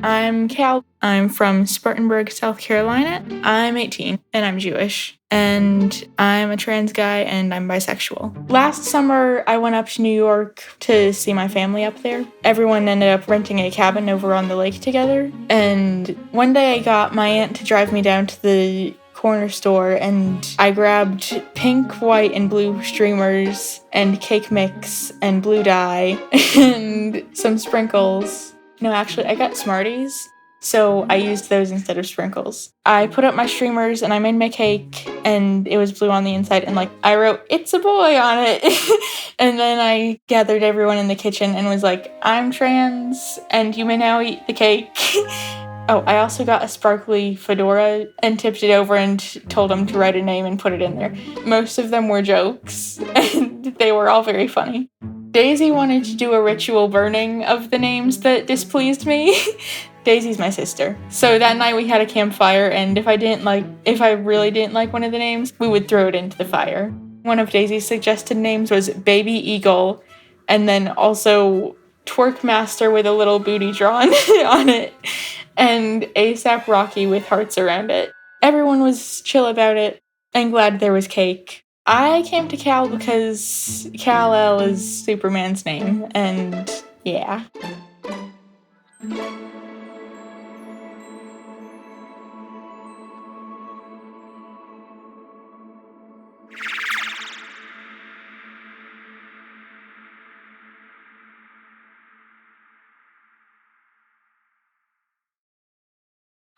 I'm Cal. I'm from Spartanburg, South Carolina. I'm 18 and I'm Jewish. And I'm a trans guy and I'm bisexual. Last summer, I went up to New York to see my family up there. Everyone ended up renting a cabin over on the lake together. And one day I got my aunt to drive me down to the corner store and I grabbed pink, white, and blue streamers and cake mix and blue dye and some sprinkles. No, actually, I got Smarties, so I used those instead of sprinkles. I put up my streamers and I made my cake and it was blue on the inside and I wrote, "It's a boy" on it. And then I gathered everyone in the kitchen and was like, "I'm trans and you may now eat the cake." Oh, I also got a sparkly fedora and tipped it over and told them to write a name and put it in there. Most of them were jokes, and they were all very funny. Daisy wanted to do a ritual burning of the names that displeased me. Daisy's my sister. So that night we had a campfire, and if I really didn't like one of the names, we would throw it into the fire. One of Daisy's suggested names was Baby Eagle, and then also Twerk Master with a little booty drawn on it, and ASAP Rocky with hearts around it. Everyone was chill about it and glad there was cake. I came to Cal because Kal-El is Superman's name, and yeah.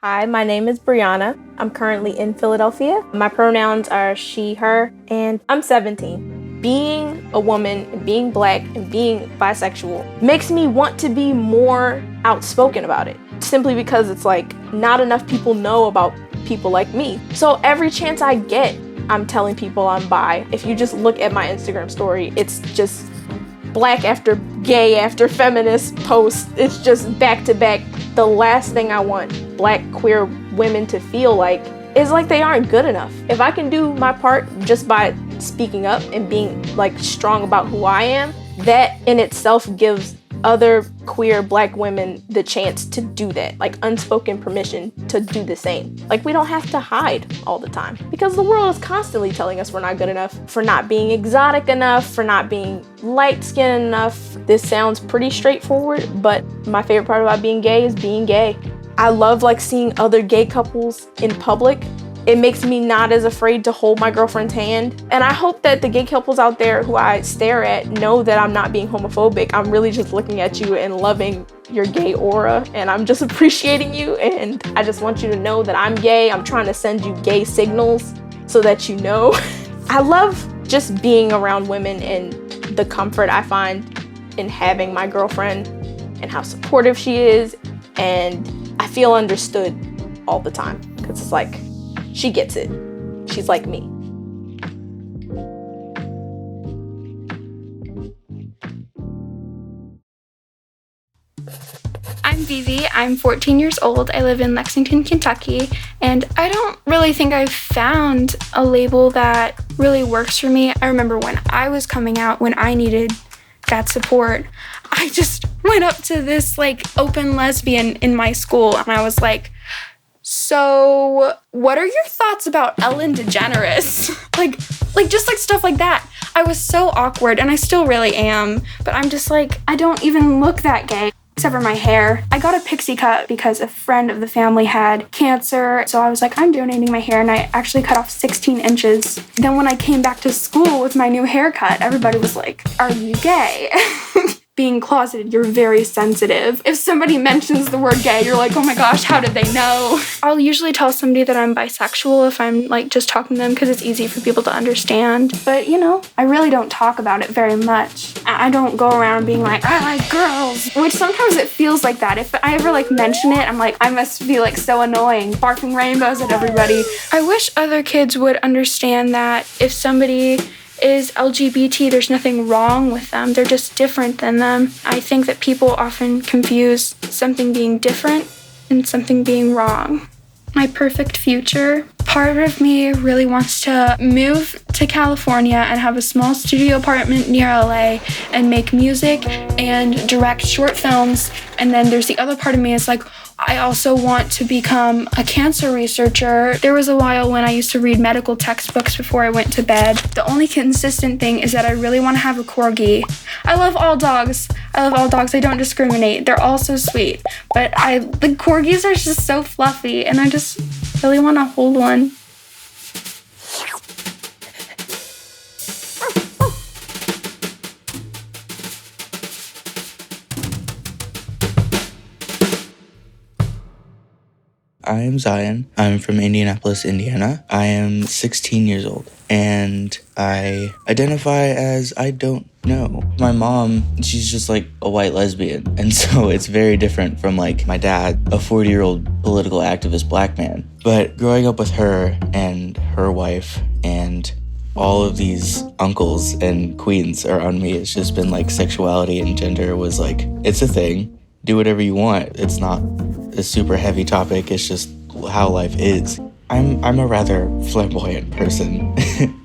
Hi, my name is Brianna. I'm currently in Philadelphia. My pronouns are she, her, and I'm 17. Being a woman, and being Black, and being bisexual makes me want to be more outspoken about it. Simply because it's not enough people know about people like me. So every chance I get, I'm telling people I'm bi. If you just look at my Instagram story, it's just Black after gay after feminist posts. It's just back to back. The last thing I want Black queer women to feel like is like they aren't good enough. If I can do my part just by speaking up and being strong about who I am, that in itself gives other queer Black women the chance to do that, unspoken permission to do the same. We don't have to hide all the time because the world is constantly telling us we're not good enough, for not being exotic enough, for not being light-skinned enough. This sounds pretty straightforward, but my favorite part about being gay is being gay. I love seeing other gay couples in public. It makes me not as afraid to hold my girlfriend's hand. And I hope that the gay couples out there who I stare at know that I'm not being homophobic. I'm really just looking at you and loving your gay aura, and I'm just appreciating you. And I just want you to know that I'm gay. I'm trying to send you gay signals so that you know. I love just being around women and the comfort I find in having my girlfriend and how supportive she is. And I feel understood all the time because it's she gets it. She's like me. I'm Vivi. I'm 14 years old. I live in Lexington, Kentucky, and I don't really think I've found a label that really works for me. I remember when I was coming out, when I needed that support, I just went up to this open lesbian in my school and I was like, "So, what are your thoughts about Ellen DeGeneres?" just stuff like that. I was so awkward, and I still really am, but I'm just I don't even look that gay, except for my hair. I got a pixie cut because a friend of the family had cancer, so I was I'm donating my hair, and I actually cut off 16 inches. Then when I came back to school with my new haircut, everybody was like, "Are you gay?" Being closeted, you're very sensitive. If somebody mentions the word gay, you're like, "Oh my gosh, how did they know?" I'll usually tell somebody that I'm bisexual if I'm just talking to them because it's easy for people to understand. But I really don't talk about it very much. I don't go around being like, "I like girls," which sometimes it feels like that. If I ever mention it, I'm I must be so annoying, barking rainbows at everybody. I wish other kids would understand that if somebody is LGBT, there's nothing wrong with them. They're just different than them. I think that people often confuse something being different and something being wrong. My perfect future Part of me really wants to move to California and have a small studio apartment near LA and make music and direct short films. And then there's the other part of me is like, I also want to become a cancer researcher. There was a while when I used to read medical textbooks before I went to bed. The only consistent thing is that I really want to have a corgi. I love all dogs. I don't discriminate. They're all so sweet. But the corgis are just so fluffy, and I just really want to hold one. I am Zion. I'm from Indianapolis, Indiana. I am 16 years old, and I identify as I don't know. My mom, she's just like a white lesbian, and so it's very different from like my dad, a 40-year-old political activist black man. But growing up with her and her wife and all of these uncles and queens around me, it's just been like sexuality and gender was like, it's a thing. Do whatever you want. It's not a super heavy topic. It's just how life is. I'm a rather flamboyant person,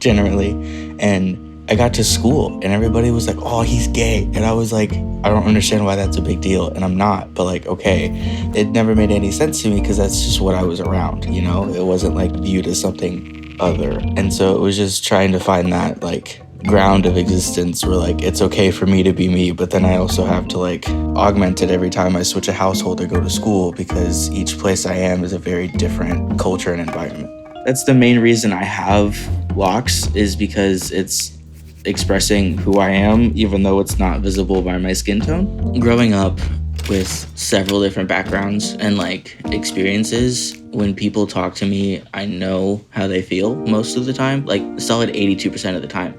generally. And I got to school and everybody was like, oh, he's gay. And I was like, I don't understand why that's a big deal. And I'm not, but like, okay. It never made any sense to me because that's just what I was around, you know? It wasn't like viewed as something other. And so it was just trying to find that like ground of existence where like it's okay for me to be me, but then I also have to like augment it every time I switch a household or go to school because each place I am is a very different culture and environment. That's the main reason I have locks, is because it's expressing who I am even though it's not visible by my skin tone. Growing up with several different backgrounds and like experiences, when people talk to me, I know how they feel most of the time, like a solid 82% of the time.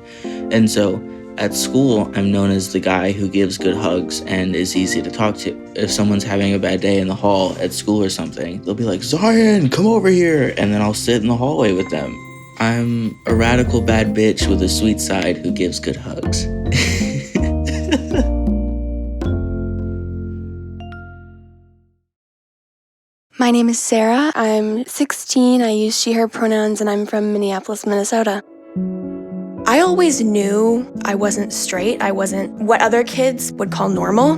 And so at school, I'm known as the guy who gives good hugs and is easy to talk to. If someone's having a bad day in the hall at school or something, they'll be like, Zion, come over here. And then I'll sit in the hallway with them. I'm a radical bad bitch with a sweet side who gives good hugs. My name is Sarah. I'm 16. I use she, her pronouns, and I'm from Minneapolis, Minnesota. I always knew I wasn't straight. I wasn't what other kids would call normal.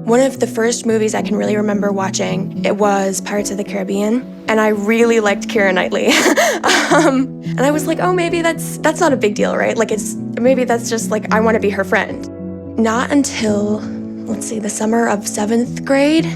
One of the first movies I can really remember watching, it was Pirates of the Caribbean, and I really liked Keira Knightley. And I was like, oh, maybe that's not a big deal, right? Like maybe that's just like I want to be her friend. Not until, the summer of 7th grade,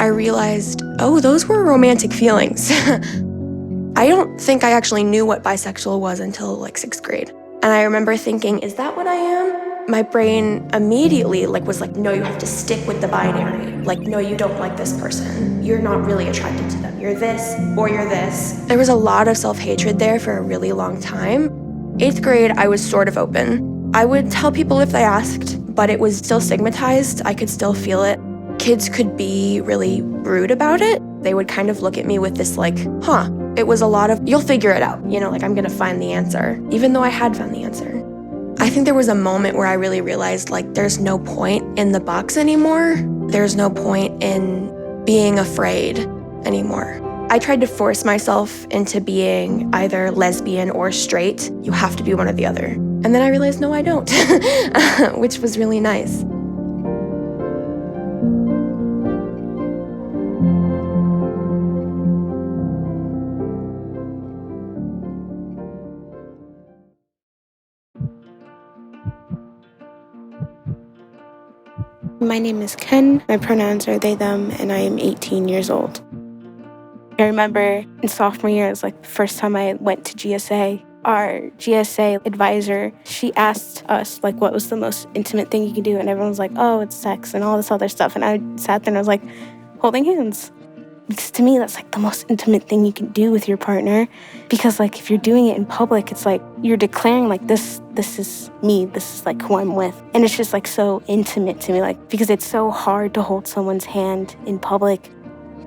I realized, oh, those were romantic feelings. I don't think I actually knew what bisexual was until like 6th grade. And I remember thinking, is that what I am? My brain immediately was like, no, you have to stick with the binary. Like, no, you don't like this person. You're not really attracted to them. You're this or you're this. There was a lot of self-hatred there for a really long time. 8th grade, I was sort of open. I would tell people if they asked, but it was still stigmatized. I could still feel it. Kids could be really rude about it. They would kind of look at me with this it was a lot of, you'll figure it out. I'm gonna find the answer, even though I had found the answer. I think there was a moment where I really realized there's no point in the box anymore. There's no point in being afraid anymore. I tried to force myself into being either lesbian or straight. You have to be one or the other. And then I realized, no, I don't, which was really nice. My name is Ken, my pronouns are they, them, and I am 18 years old. I remember in sophomore year, it was the first time I went to GSA. Our GSA advisor, she asked us what was the most intimate thing you could do, and everyone was like, oh, it's sex and all this other stuff. And I sat there and I was like, holding hands. Because to me, that's the most intimate thing you can do with your partner. Because if you're doing it in public, it's you're declaring this is me, this is who I'm with. And it's just so intimate to me, because it's so hard to hold someone's hand in public.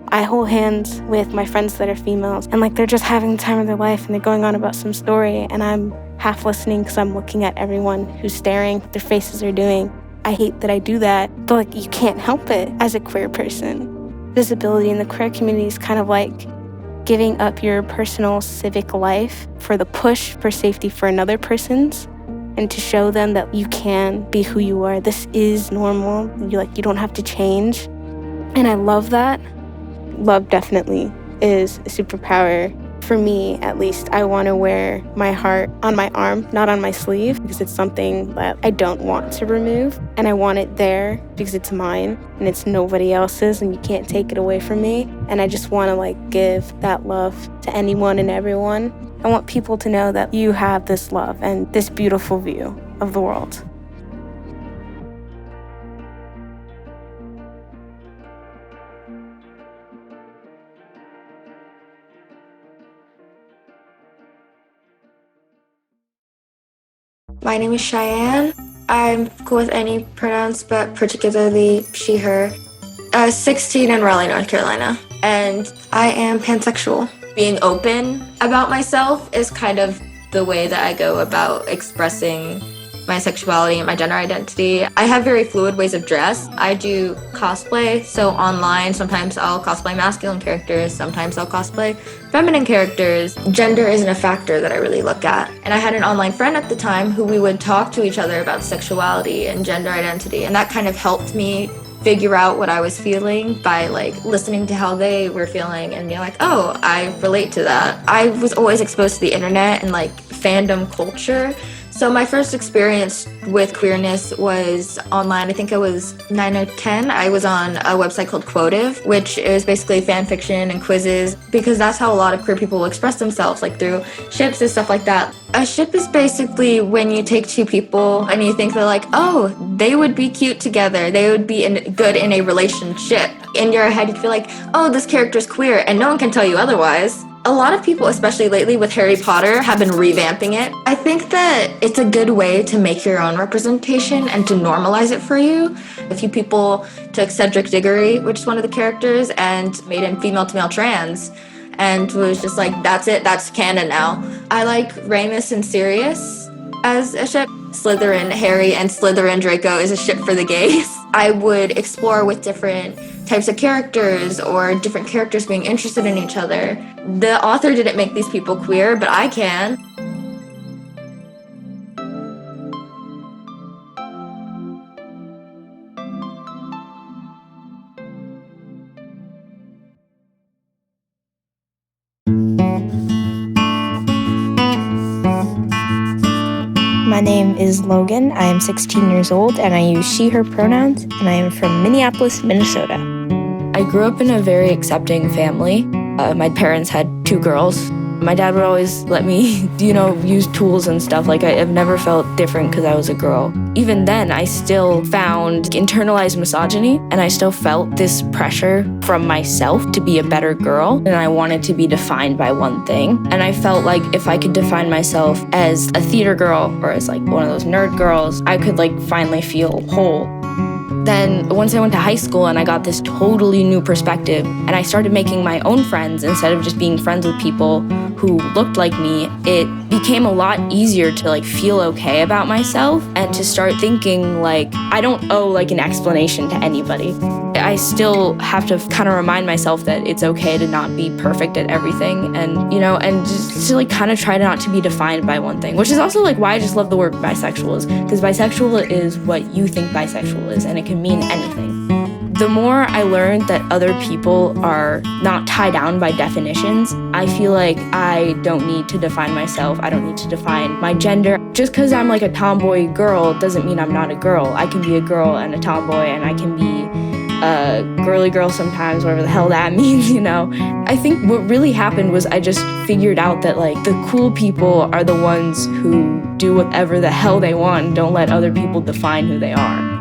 I hold hands with my friends that are females, and they're just having the time of their life and they're going on about some story, and I'm half listening because I'm looking at everyone who's staring, what their faces are doing. I hate that I do that, but you can't help it as a queer person. Visibility in the queer community is kind of giving up your personal civic life for the push for safety for another person's, and to show them that you can be who you are. This is normal. You don't have to change. And I love that. Love definitely is a superpower. For me, at least, I want to wear my heart on my arm, not on my sleeve, because it's something that I don't want to remove. And I want it there because it's mine and it's nobody else's, and you can't take it away from me. And I just want to give that love to anyone and everyone. I want people to know that you have this love and this beautiful view of the world. My name is Cheyenne. I'm cool with any pronouns, but particularly she, her. 16 in Raleigh, North Carolina. And I am pansexual. Being open about myself is kind of the way that I go about expressing my sexuality and my gender identity. I have very fluid ways of dress. I do cosplay, so online, sometimes I'll cosplay masculine characters, sometimes I'll cosplay feminine characters. Gender isn't a factor that I really look at. And I had an online friend at the time who we would talk to each other about sexuality and gender identity, and that kind of helped me figure out what I was feeling by listening to how they were feeling and being like, oh, I relate to that. I was always exposed to the internet and fandom culture. So my first experience with queerness was online. I think I was 9 or 10. I was on a website called Quotive, which is basically fan fiction and quizzes, because that's how a lot of queer people express themselves, through ships and stuff like that. A ship is basically when you take two people and you think they're oh, they would be cute together. They would be good in a relationship. In your head, you feel oh, this character's queer, and no one can tell you otherwise. A lot of people, especially lately with Harry Potter, have been revamping it. I think that it's a good way to make your own representation and to normalize it for you. A few people took Cedric Diggory, which is one of the characters, and made him female to male trans, and was just that's it, that's canon now. I like Ramus and Sirius as a ship. Slytherin Harry and Slytherin Draco is a ship for the gays. I would explore with different types of characters or different characters being interested in each other. The author didn't make these people queer, but I can. My name is Logan. I am 16 years old and I use she, her pronouns, and I am from Minneapolis, Minnesota. I grew up in a very accepting family. My parents had 2 girls. My dad would always let me, use tools and stuff. I've never felt different because I was a girl. Even then, I still found internalized misogyny, and I still felt this pressure from myself to be a better girl, and I wanted to be defined by one thing. And I felt like if I could define myself as a theater girl or as one of those nerd girls, I could finally feel whole. Then once I went to high school and I got this totally new perspective and I started making my own friends instead of just being friends with people who looked like me, it became a lot easier to feel okay about myself and to start thinking I don't owe an explanation to anybody. I still have to kind of remind myself that it's okay to not be perfect at everything and, and just to kind of try not to be defined by one thing, which is also why I just love the word bisexual, is because bisexual is what you think bisexual is, and it can mean anything. The more I learned that other people are not tied down by definitions, I feel like I don't need to define myself. I don't need to define my gender. Just because I'm a tomboy girl doesn't mean I'm not a girl. I can be a girl and a tomboy, and I can be a girly girl sometimes, whatever the hell that means, I think what really happened was I just figured out that the cool people are the ones who do whatever the hell they want and don't let other people define who they are.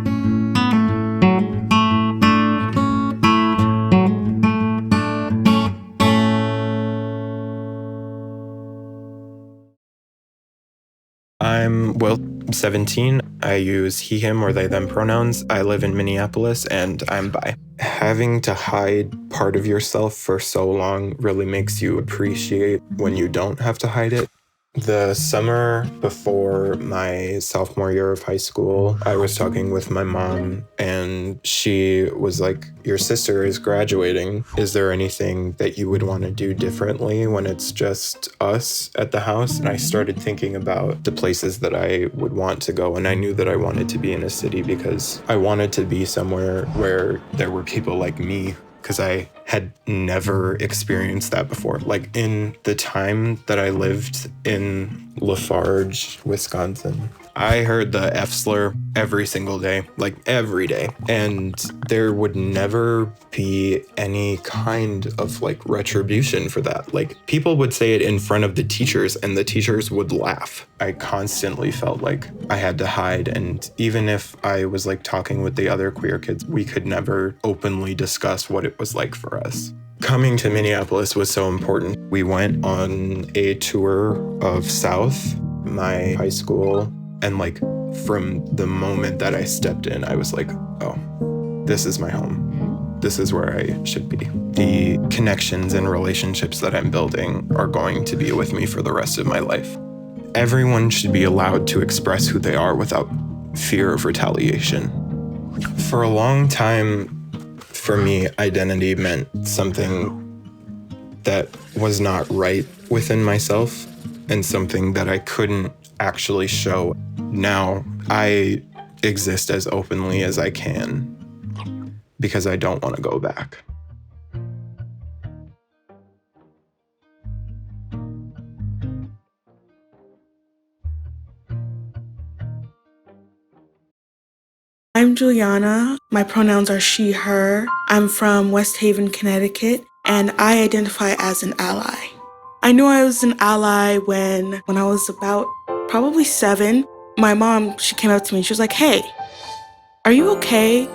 I'm 17. I use he, him, or they, them pronouns. I live in Minneapolis, and I'm bi. Having to hide part of yourself for so long really makes you appreciate when you don't have to hide it. The summer before my sophomore year of high school, I was talking with my mom and she was like, your sister is graduating. Is there anything that you would want to do differently when it's just us at the house? And I started thinking about the places that I would want to go. And I knew that I wanted to be in a city because I wanted to be somewhere where there were people like me, because I had never experienced that before. Like in the time that I lived in Lafarge, Wisconsin, I heard the F slur every single day, like every day. And there would never be any kind of like retribution for that. Like people would say it in front of the teachers and the teachers would laugh. I constantly felt like I had to hide. And even if I was like talking with the other queer kids, we could never openly discuss what it was like for us. Coming to Minneapolis was so important. We went on a tour of South, my high school, and like from the moment that I stepped in, I was like, oh, this is my home. This is where I should be. The connections and relationships that I'm building are going to be with me for the rest of my life. Everyone should be allowed to express who they are without fear of retaliation. For a long time, for me, identity meant something that was not right within myself and something that I couldn't actually show. Now I exist as openly as I can because I don't want to go back. I'm Juliana. My pronouns are she, her. I'm from West Haven, Connecticut, and I identify as an ally. I knew I was an ally when I was about probably 7. My mom, she came up to me and she was like, hey, are you okay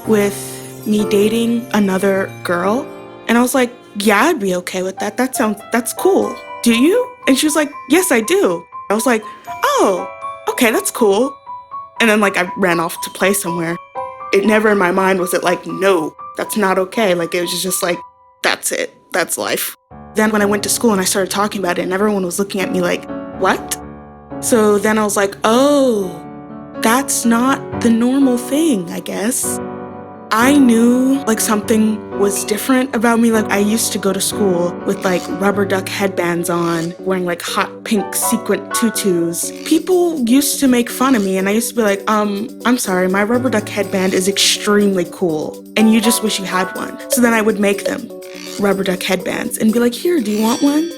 with me dating another girl? And I was like, yeah, I'd be okay with that. That's cool. Do you? And she was like, yes, I do. I was like, oh, okay, that's cool. And then like I ran off to play somewhere. It never in my mind was it like, no, that's not okay. Like it was just like, that's it. That's life. Then when I went to school and I started talking about it and everyone was looking at me like, what? So then I was like, oh, that's not the normal thing, I guess. I knew like something was different about me. Like I used to go to school with like rubber duck headbands on, wearing like hot pink sequin tutus. People used to make fun of me and I used to be like, I'm sorry, my rubber duck headband is extremely cool and you just wish you had one. So then I would make them rubber duck headbands and be like, here, do you want one?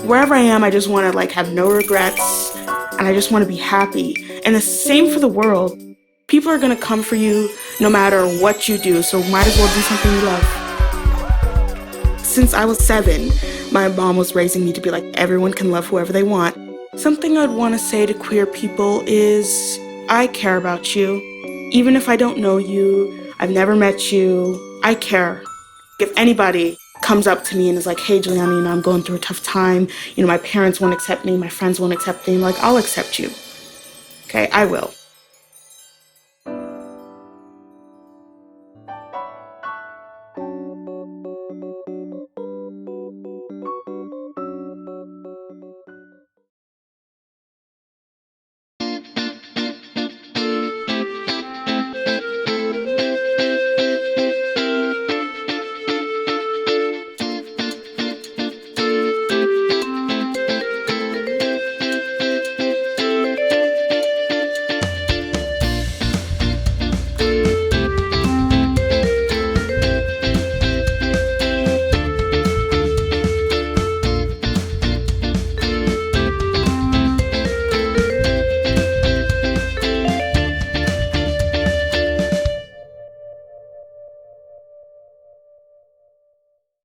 Wherever I am, I just want to like have no regrets and I just want to be happy. And the same for the world. People are going to come for you no matter what you do, so might as well do something you love. Since I was 7, my mom was raising me to be like, everyone can love whoever they want. Something I'd want to say to queer people is, I care about you. Even if I don't know you, I've never met you, I care. If anybody comes up to me and is like, hey, Juliana, I'm going through a tough time. My parents won't accept me, my friends won't accept me, like, I'll accept you. Okay, I will.